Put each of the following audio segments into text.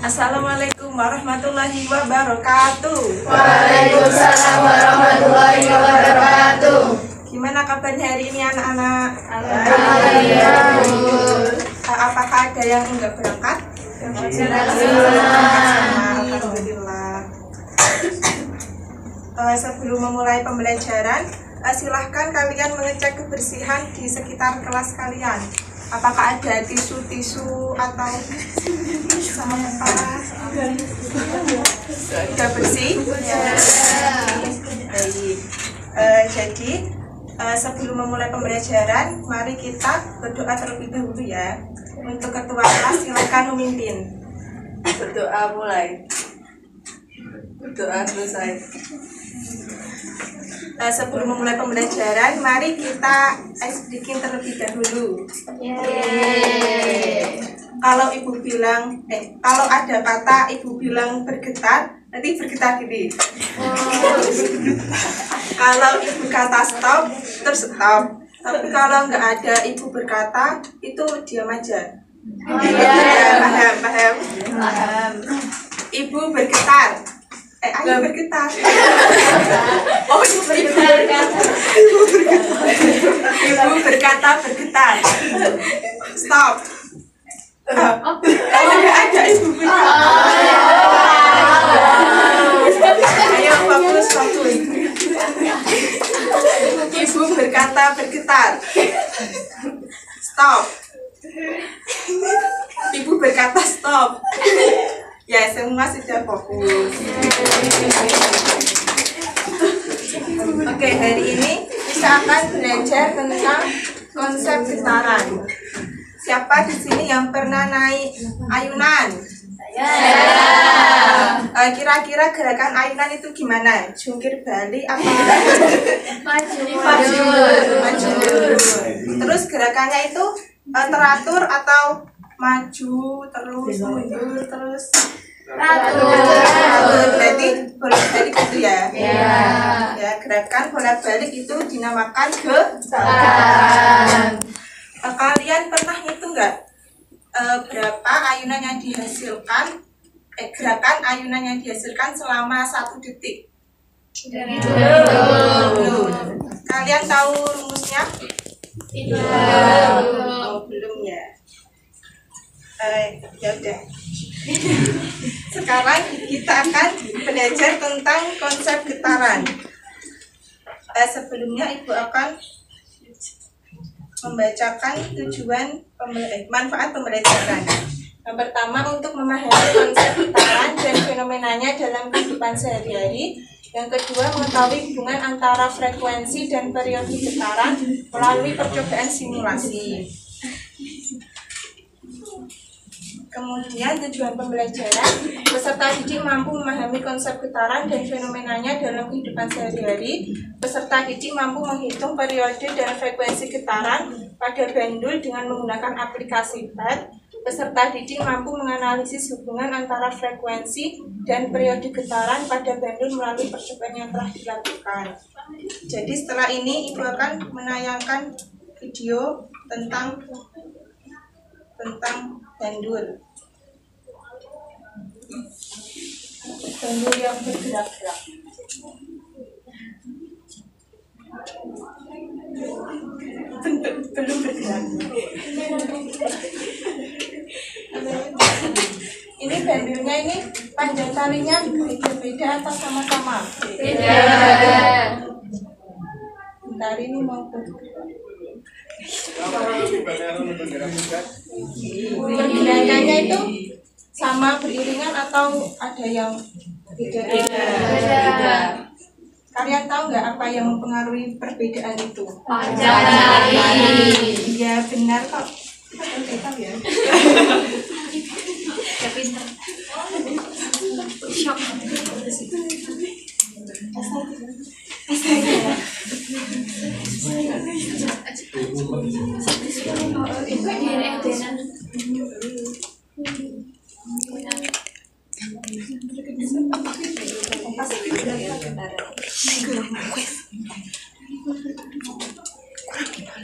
Assalamualaikum warahmatullahi wabarakatuh. Waalaikumsalam warahmatullahi wabarakatuh. Gimana kabar hari ini anak-anak? Alhamdulillah. Apakah ada yang enggak berangkat? Alhamdulillah. Sebelum memulai pembelajaran, silahkan kalian mengecek kebersihan di sekitar kelas kalian. Apakah ada tisu-tisu atau sampah? Sudah bersih? Baik. Jadi sebelum memulai pembelajaran, mari kita berdoa terlebih dahulu ya. Untuk ketua kelas silakan memimpin. Berdoa mulai. Berdoa selesai. Sebelum memulai pembelajaran, mari kita ice breaking terlebih dahulu. Kalau ibu bilang, kalau ada kata ibu bilang bergetar, nanti bergetar gini. Kalau ibu kata stop, terus stop. Tapi kalau nggak ada ibu berkata, itu diam aja. Paham? Ibu bergetar. Ayo bergetar. Oh, ibu berkata bergetar. Stop. Kalau nggak ada ibu berkata. Ayo fokus. Ibu berkata bergetar. Stop. Ibu berkata stop. Ya, semua sudah fokus. Oke, hari ini kita akan belajar tentang konsep getaran. Siapa di sini yang pernah naik ayunan? Kira-kira gerakan ayunan itu gimana? Jungkir balik apa? Maju. Terus gerakannya itu teratur atau maju terus mundur terus? Berarti bolak-balik itu ya? Ya, gerakan bolak-balik itu dinamakan getaran. Kalian pernah ngitung nggak berapa ayunan yang dihasilkan? Gerakan ayunan yang dihasilkan selama 1 detik? Belum. Kalian tahu rumusnya? Belum ya. Ya udah. Sekarang kita akan belajar tentang konsep getaran. Sebelumnya ibu akan membacakan tujuan manfaat pembelajaran. Yang pertama, untuk memahami konsep getaran dan fenomenanya dalam kehidupan sehari-hari. Yang kedua, mengetahui hubungan antara frekuensi dan periode getaran melalui percobaan simulasi. Kemudian tujuan pembelajaran, peserta didik mampu memahami konsep getaran dan fenomenanya dalam kehidupan sehari-hari. Peserta didik mampu menghitung periode dan frekuensi getaran pada bandul dengan menggunakan aplikasi PET. Peserta didik mampu menganalisis hubungan antara frekuensi dan periode getaran pada bandul melalui percobaan yang telah dilakukan. Jadi setelah ini ibu akan menayangkan video tentang bandul yang bergerak-gerak. Belum bergerak. Ini bandulnya ini panjang talinya beda-beda atau sama-sama? Beda. Bentar, ini mau bergerak. Pergerakannya itu sama beriringan atau ada yang beda? Kalian tahu nggak apa yang mempengaruhi perbedaan itu? Panjang tali. Iya benar kok. Kita tahu ya. Shock.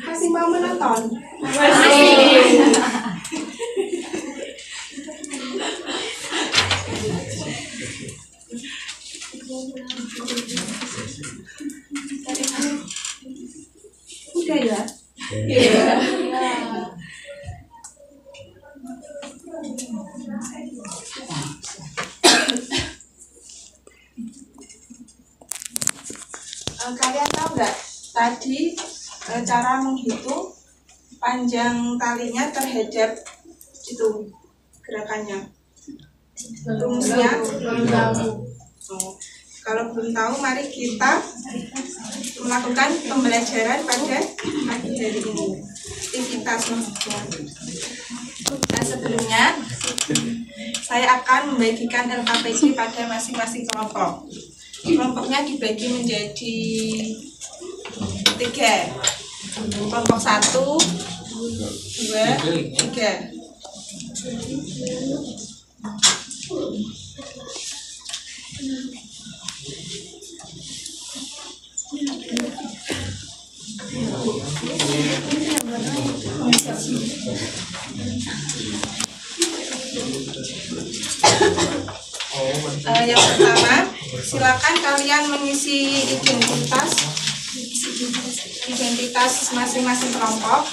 Masih mau menonton? Masih. Kalian tahu nggak tadi cara menghitung panjang talinya terhadap itu gerakannya? Rumusnya? Oh, kalau belum tahu, mari kita melakukan pembelajaran pada pagi hari ini. Aktivitas maksudnya. Nah, sebelumnya saya akan membagikan LKPD pada masing-masing kelompok. Kelompoknya dibagi menjadi 3. Kelompok 1, 2, 3. Yang pertama, silakan kalian mengisi identitas masing-masing kelompok.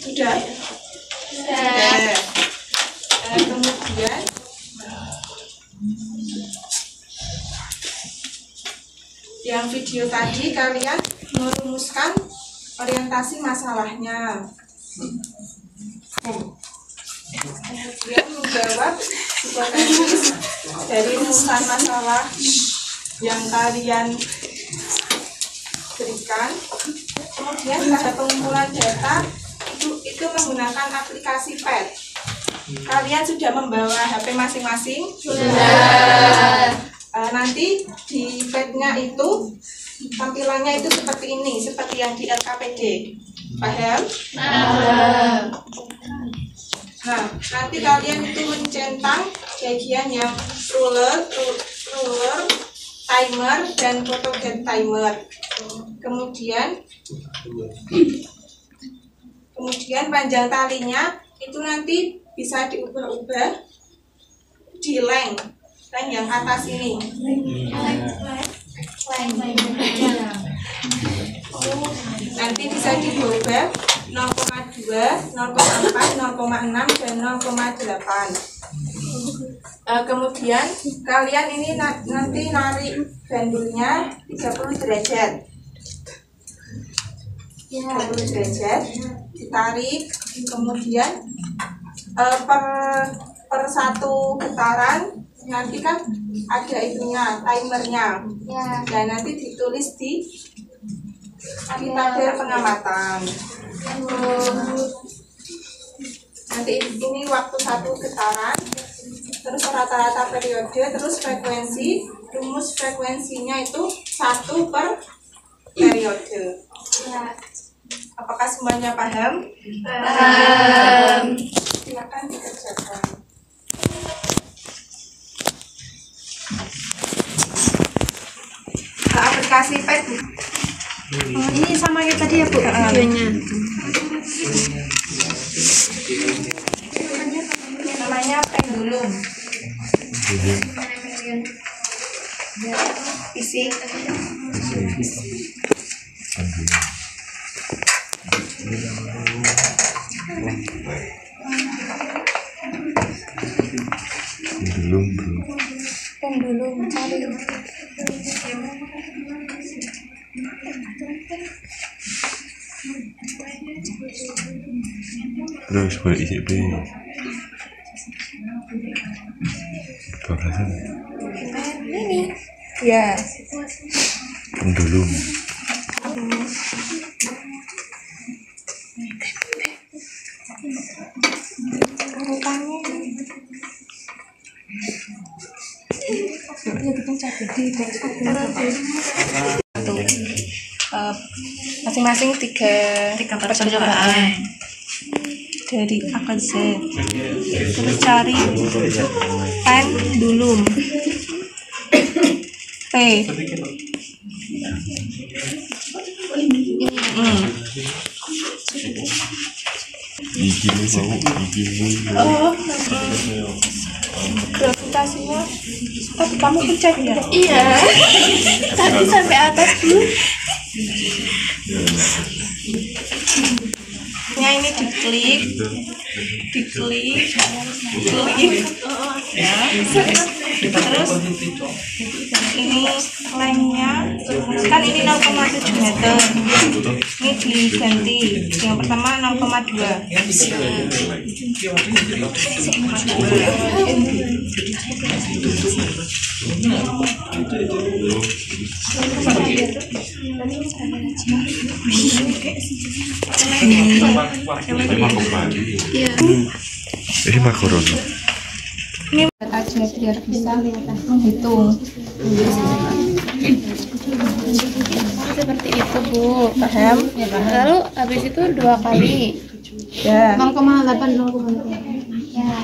Sudah? Sudah. Kemudian yang video tadi kalian merumuskan orientasi masalahnya. Kemudian menjawab hipotesis dari rumusan masalah yang kalian berikan. Kemudian pada pengumpulan data itu menggunakan aplikasi PET. Kalian sudah membawa HP masing-masing? Sudah. Nanti di PET-nya itu tampilannya itu seperti ini, seperti yang di LKPD. Paham? Paham. Nah, nanti kalian itu mencentang bagian yang ruler, timer, dan photogate timer. Kemudian panjang talinya itu nanti bisa diubah-ubah di length yang atas ini. Nanti bisa diubah 0,2, 0,4, 0,6, dan 0,8. Kemudian kalian ini nanti narik bandulnya 30 derajat. 30 derajat ditarik, kemudian per satu getaran nanti kan ada itunya, timernya. Dan nanti ditulis di tabel pengamatan. Nanti ini waktu satu getaran, terus rata-rata periode, terus frekuensi. Rumus frekuensinya itu 1 per periode. Apakah semuanya paham? Paham. Silakan dikerjakan. Aplikasi PET. Ini sama kayak tadi ya Bu, videonya. Namanya pendulum. Fisik. Pendulum cari. Terus boleh isi B. Bahasa Ini. Ya. pendulum. Masing-masing tiga percobaan dari A ke Z. Terus cari pendulum P. Gravitasinya tapi kamu pencet ya? Iya. Tadi sampai atas dulu. ini diklik ya. Terus ini lemnya kan ini 0,7 meter, ini diganti yang pertama 0,2. Ini makaron. Ini aja biar bisa menghitung. Seperti itu, Bu. Paham? Lalu habis itu 2 kali. Ya. 0,8 ya.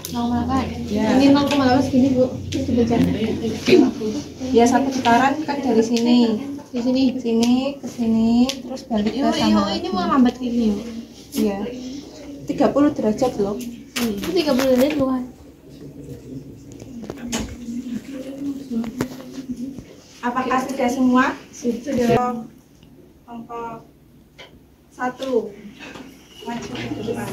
0,8. Ya. Ini 0,8 segini, Bu. Itu baca. Ya satu putaran kan dari sini. Di sini. Sini ke sini terus balik ke sana. Ini mau lambat gini, Bu. Iya. 30 derajat loh. Itu 30 menit bukan? Apakah sudah semua? Sudah. Angka 1. Maju ke depan.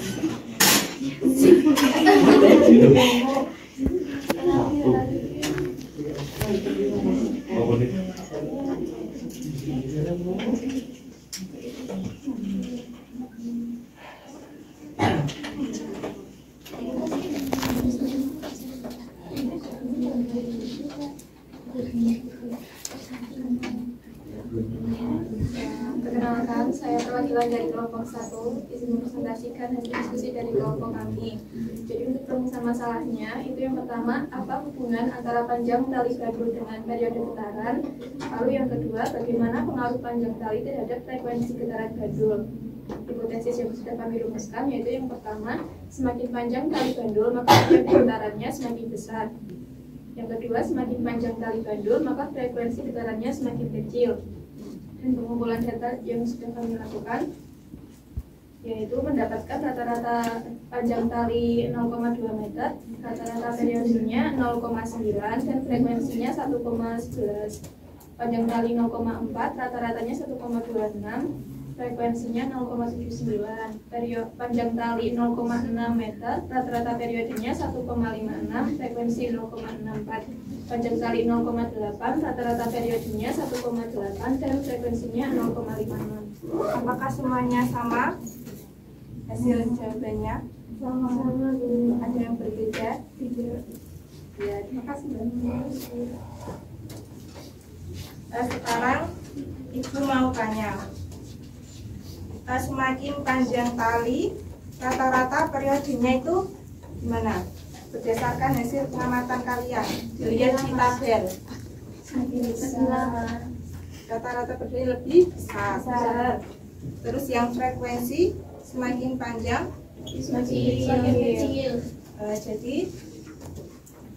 Perkenalkan, saya perwakilan dari kelompok 1, izin mempresentasikan hasil diskusi dari kelompok kami. Jadi untuk perumusan masalahnya, itu yang pertama, apa hubungan antara panjang tali gadul dengan periode getaran? Lalu yang kedua, bagaimana pengaruh panjang tali terhadap frekuensi getaran gadul? Hipotesis yang sudah kami rumuskan yaitu yang pertama, semakin panjang tali bandul maka periode getarannya semakin besar. Yang kedua, semakin panjang tali bandul maka frekuensi getarannya semakin kecil. Dan pengumpulan data yang sudah kami lakukan yaitu mendapatkan rata-rata panjang tali 0,2 meter, rata-rata periodenya 0,9 dan frekuensinya 1,11. Panjang tali 0,4, rata-ratanya 1,26, frekuensinya 0,79. Panjang tali 0,6 meter, rata-rata periodenya 1,56, frekuensi 0,64. Panjang tali 0,8, rata-rata periodenya 1,8 dan frekuensinya 0,56. Apakah semuanya sama? Hasil jawabannya? Sama. Ada yang berbeda? Tidak. Ya, terima kasih banyak. Sekarang Ibu mau tanya. Semakin panjang tali, rata-rata periodenya itu gimana? Berdasarkan hasil pengamatan kalian, dilihat di tabel. Semakin besar. Rata-rata periode lebih besar. Terus yang frekuensi semakin panjang, Semakin kecil. jadi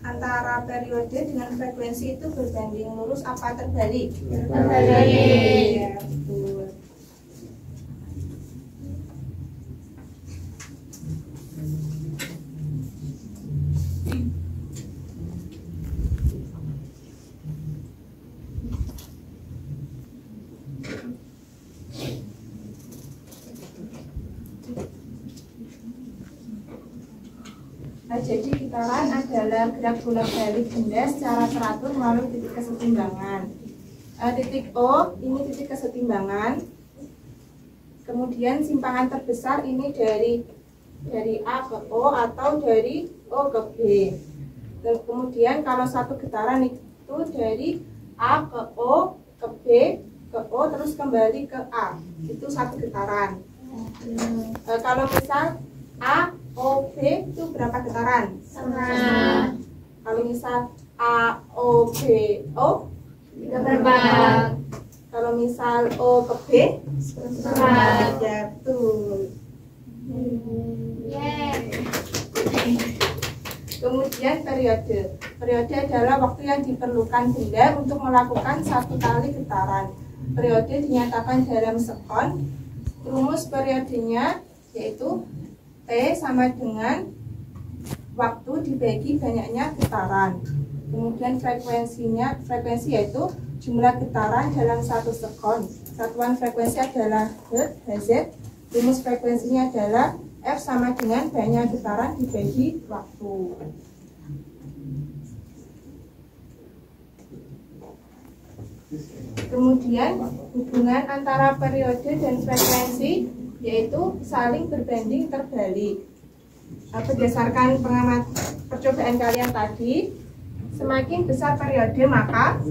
antara periode dengan frekuensi itu berbanding lurus apa terbalik? Terbalik. Ya, betul. Jadi getaran adalah gerak bolak-balik benda secara teratur melalui titik kesetimbangan. Titik O ini titik kesetimbangan. Kemudian simpangan terbesar ini dari A ke O atau dari O ke B. Dan kemudian kalau satu getaran itu dari A ke O ke B ke O terus kembali ke A, itu satu getaran. Kalau misal A O B itu berapa getaran? Sama. Kalau misal A O B O Berapa? kalau misal O ke B Sama. ya betul. Kemudian periode adalah waktu yang diperlukan benda untuk melakukan satu kali getaran. Periode dinyatakan dalam sekon. Rumus periodenya yaitu T sama dengan waktu dibagi banyaknya getaran. Kemudian frekuensi yaitu jumlah getaran dalam satu sekon. Satuan frekuensi adalah Hz. Rumus frekuensinya adalah F sama dengan banyak getaran dibagi waktu. Kemudian hubungan antara periode dan frekuensi yaitu saling berbanding terbalik. Berdasarkan percobaan kalian tadi, semakin besar periode maka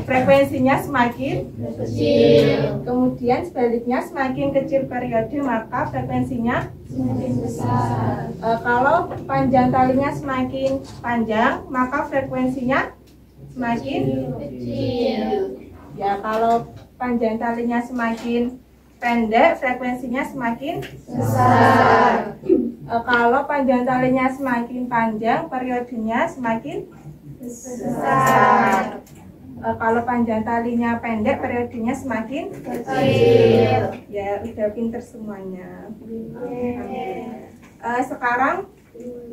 frekuensinya semakin kecil. Kemudian sebaliknya, semakin kecil periode maka frekuensinya semakin besar. Kalau panjang talinya semakin panjang maka frekuensinya semakin kecil. Ya, kalau panjang talinya semakin pendek, frekuensinya semakin besar. Kalau panjang talinya semakin panjang, periodenya semakin besar. Kalau panjang talinya pendek, periodenya semakin kecil. Ya, udah pinter semuanya. Sekarang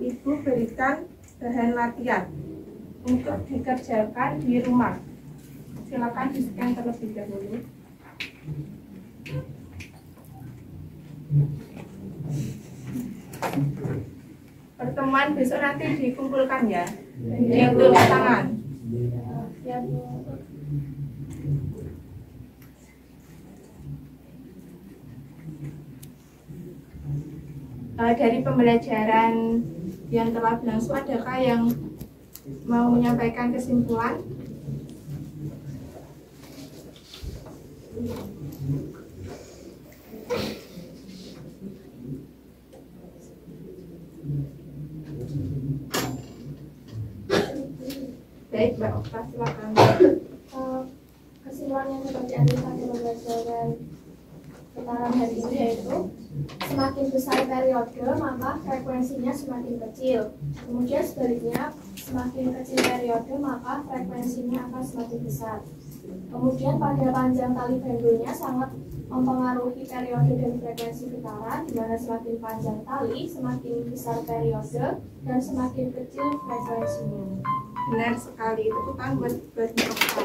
Ibu berikan bahan latihan untuk dikerjakan di rumah. Silakan di-scan terlebih dahulu. Pertemuan besok nanti dikumpulkan ya, dihitung tangan. Ya, Bu. Dari pembelajaran yang telah berlangsung, adakah yang mau menyampaikan kesimpulan? Baik, Mbak Okta, silakan. Kesimpulan yang dapat diambil pada pembelajaran getaran hari ini yaitu semakin besar periode maka frekuensinya semakin kecil. Kemudian sebaliknya, semakin kecil periode maka frekuensinya akan semakin besar. Kemudian pada panjang tali bandulnya sangat mempengaruhi periode dan frekuensi getaran, di mana semakin panjang tali semakin besar periode dan semakin kecil frekuensinya. Benar sekali, tepuk tangan buat Mbak Okta.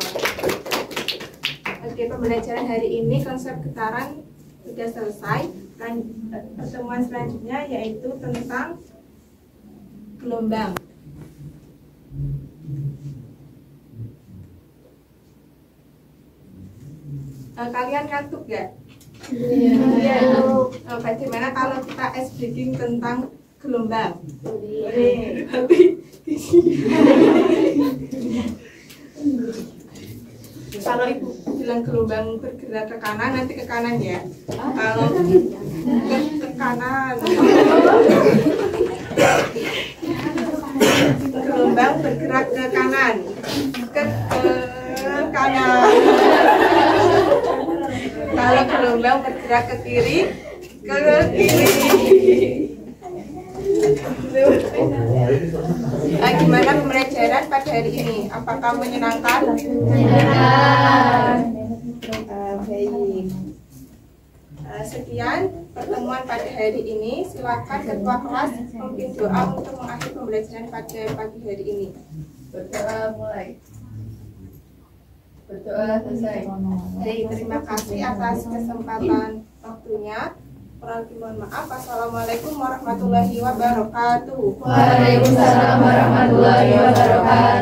Oke, pembelajaran hari ini konsep getaran sudah selesai. Pertemuan selanjutnya yaitu tentang gelombang. Kalian ngantuk gak? Iya. Bagaimana kalau kita ice breaking tentang gelombang? Kalau Ibu bilang gelombang bergerak ke kanan, nanti ke kanan ya. Kalau ke kanan, gelombang bergerak ke kanan, ke kanan. Kalau gelombang bergerak ke kiri, ke kiri. Gimana pembelajaran pada hari ini? Apakah menyenangkan? Menyenangkan. Baik. Sekian pertemuan pada hari ini. Silakan ketua kelas memimpin doa untuk mengakhiri pembelajaran pada pagi hari ini. Berdoa mulai. Berdoa selesai. Baik, terima kasih atas kesempatan waktunya. Kurang mohon maaf. Assalamualaikum warahmatullahi wabarakatuh. Waalaikumsalam warahmatullahi wabarakatuh.